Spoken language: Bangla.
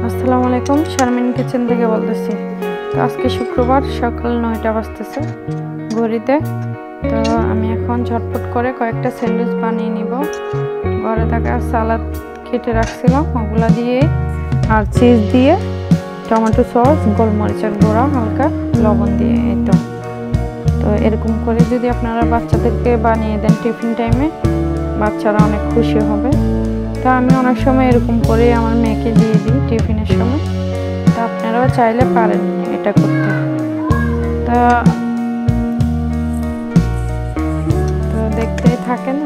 আসসালামু আলাইকুম, শারমিন কিচেন থেকে বলতেছি। তো আজকে শুক্রবার সকাল 9টা বাজতেছে ঘড়িতে। তো আমি এখন ঝটপট করে কয়েকটা স্যান্ডউইচ বানিয়ে নিব। ঘরে থাকা সালাদ কেটে রাখছিলাম, ওগুলা দিয়ে আর চিজ দিয়ে, টমেটো সস, গোলমরিচের গুঁড়া, হালকা লবণ দিয়ে, এই তো। তো এরকম করে যদি আপনারা বাচ্চাদেরকে বানিয়ে দেন টিফিন টাইমে, বাচ্চারা অনেক খুশি হবে। তা আমি অনেক সময় এরকম করে আমার মেয়েকে দিয়ে দিই টিফিনের সময়। তা আপনারাও চাইলে পারেন এটা করতে। তা তো দেখতেই থাকেন।